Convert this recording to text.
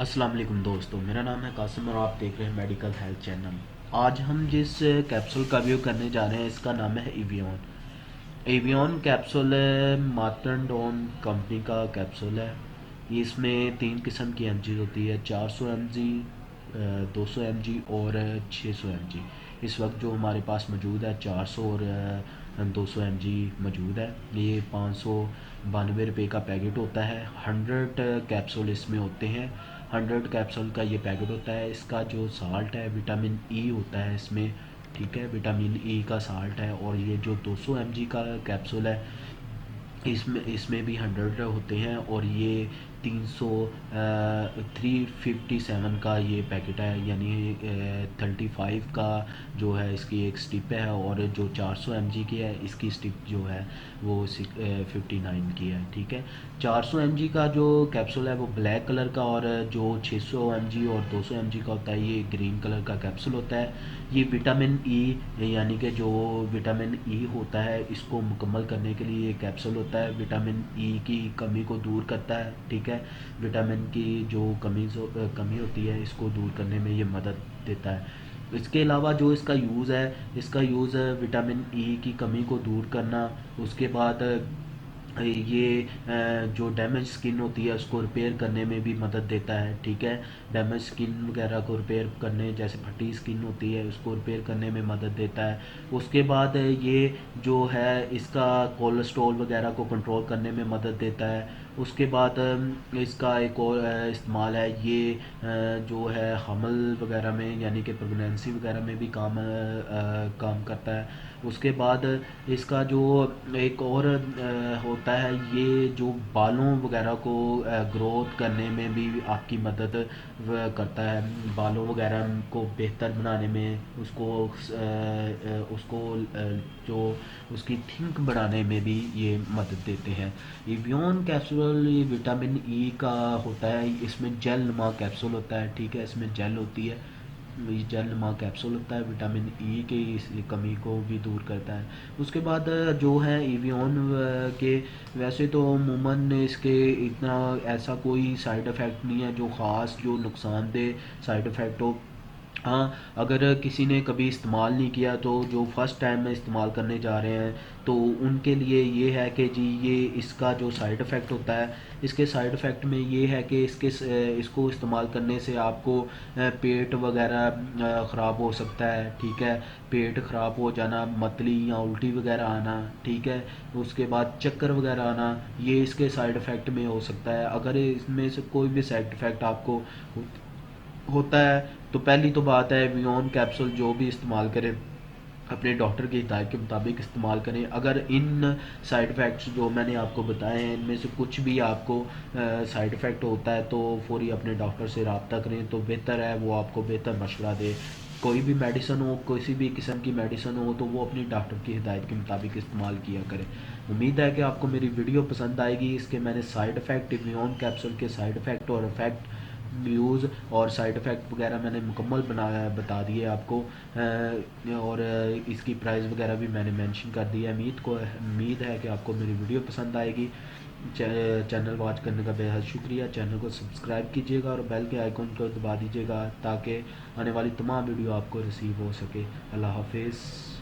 السلام علیکم دوستو، میرا نام ہے قاسم اور آپ دیکھ رہے ہیں میڈیکل ہیلتھ چینل۔ آج ہم جس کیپسول کا ریویو کرنے جا رہے ہیں اس کا نام ہے ایویون۔ ایویون کیپسول مارٹن ڈون کمپنی کا کیپسول ہے۔ یہ اس میں 3 قسم کی ایم جی ہوتی ہے، 400 mg، 200 mg اور 600 mg۔ اس وقت جو ہمارے پاس موجود ہے 400 اور 200 mg موجود ہے۔ یہ 592 روپے کا پیکٹ ہوتا ہے۔ 100 کیپسول اس میں ہوتے ہیں۔ 100 کیپسول کا یہ پیکٹ ہوتا ہے۔ اس کا جو سالٹ ہے وٹامن ای ہوتا ہے اس میں، ٹھیک ہے، وٹامن ای کا سالٹ ہے۔ اور یہ جو 200 mg کا کیپسول ہے اس میں بھی 100 ہوتے ہیں، اور یہ 357 کا یہ پیکٹ ہے، یعنی 35 کا جو ہے اس کی ایک سٹپ ہے، اور جو 400 mg کی ہے اس کی سٹپ جو ہے وہ 59 کی ہے، ٹھیک ہے۔ 400 mg کا جو کیپسول ہے وہ بلیک کلر کا، اور جو 600 mg اور 200 mg کا ہوتا ہے یہ گرین کلر کا کیپسول ہوتا ہے۔ یہ وٹامن ای، یعنی کہ جو وٹامن ای ہوتا ہے اس کو مکمل کرنے کے لیے یہ کیپسول ہوتا ہے۔ وٹامن ای کی کمی کو دور کرتا ہے، ٹھیک ہے۔ وٹامن کی جو کمی ہوتی ہے اس کو دور کرنے میں یہ مدد دیتا ہے۔ اس کے علاوہ جو اس کا یوز ہے، اس کا یوز وٹامن ای کی کمی کو دور کرنا، اس کے بعد یہ جو ڈیمیج سکن ہوتی ہے اس کو ریپیئر کرنے میں بھی مدد دیتا ہے، ٹھیک ہے۔ ڈیمیج سکن وغیرہ کو ریپیئر کرنے، جیسے پھٹی سکن ہوتی ہے اس کو ریپیئر کرنے میں مدد دیتا ہے۔ اس کے بعد یہ جو ہے اس کا کولیسٹرول وغیرہ کو کنٹرول کرنے میں مدد دیتا ہے۔ اس کے بعد اس کا ایک اور استعمال ہے، یہ جو ہے حمل وغیرہ میں، یعنی کہ پریگنینسی وغیرہ میں بھی کام کرتا ہے۔ اس کے بعد اس کا جو ایک اور ہوتا ہے، یہ جو بالوں وغیرہ کو گروتھ کرنے میں بھی آپ کی مدد کرتا ہے۔ بالوں وغیرہ کو بہتر بنانے میں، اس کو جو اس کی تھنک بڑھانے میں بھی یہ مدد دیتے ہیں۔ ایویون کیپسول وٹامن ای کا ہوتا ہے، اس میں جیل نما کیپسول ہوتا ہے، ٹھیک ہے، اس میں جیل ہوتی ہے، یہ جیل نما کیپسول ہوتا ہے، وٹامن ای کی اس کمی کو بھی دور کرتا ہے۔ اس کے بعد جو ہے ایویون کے ویسے تو عموماً اس کے اتنا ایسا کوئی سائیڈ افیکٹ نہیں ہے جو خاص جو نقصان دہ سائیڈ افیکٹ ہو۔ ہاں، اگر کسی نے کبھی استعمال نہیں کیا تو جو فرسٹ ٹائم میں استعمال کرنے جا رہے ہیں تو ان کے لیے یہ ہے کہ جی یہ اس کا جو سائیڈ افیکٹ ہوتا ہے، اس کے سائیڈ افیکٹ میں یہ ہے کہ اس کو استعمال کرنے سے آپ کو پیٹ وغیرہ خراب ہو سکتا ہے، ٹھیک ہے، پیٹ خراب ہو جانا، متلی یا الٹی وغیرہ آنا، ٹھیک ہے، اس کے بعد چکر وغیرہ آنا، یہ اس کے سائیڈ افیکٹ میں ہو سکتا ہے۔ اگر اس میں سے کوئی بھی سائیڈ افیکٹ آپ کو ہوتا ہے تو پہلی تو بات ہے ایویون کیپسول جو بھی استعمال کریں اپنے ڈاکٹر کی ہدایت کے مطابق استعمال کریں۔ اگر ان سائیڈ افیکٹس جو میں نے آپ کو بتائے ہیں ان میں سے کچھ بھی آپ کو سائیڈ افیکٹ ہوتا ہے تو فوری اپنے ڈاکٹر سے رابطہ کریں تو بہتر ہے، وہ آپ کو بہتر مشورہ دے۔ کوئی بھی میڈیسن ہو، کسی بھی قسم کی میڈیسن ہو تو وہ اپنی ڈاکٹر کی ہدایت کے مطابق استعمال کیا کریں۔ امید ہے کہ آپ کو میری ویڈیو پسند آئے گی۔ اس کے میں نے سائیڈ افیکٹ، ایویون کیپسول کے سائیڈ افیکٹ اور افیکٹ یوز اور سائیڈ افیکٹ وغیرہ میں نے مکمل بتا دیے آپ کو، اور اس کی پرائز وغیرہ بھی میں نے مینشن کر دی ہے۔ امید ہے کہ آپ کو میری ویڈیو پسند آئے گی۔ چینل واچ کرنے کا بے حد شکریہ۔ چینل کو سبسکرائب کیجیے گا اور بیل کے آئیکن کو دبا دیجیے گا تاکہ آنے والی تمام ویڈیو آپ کو ریسیو ہو سکے۔ اللہ حافظ۔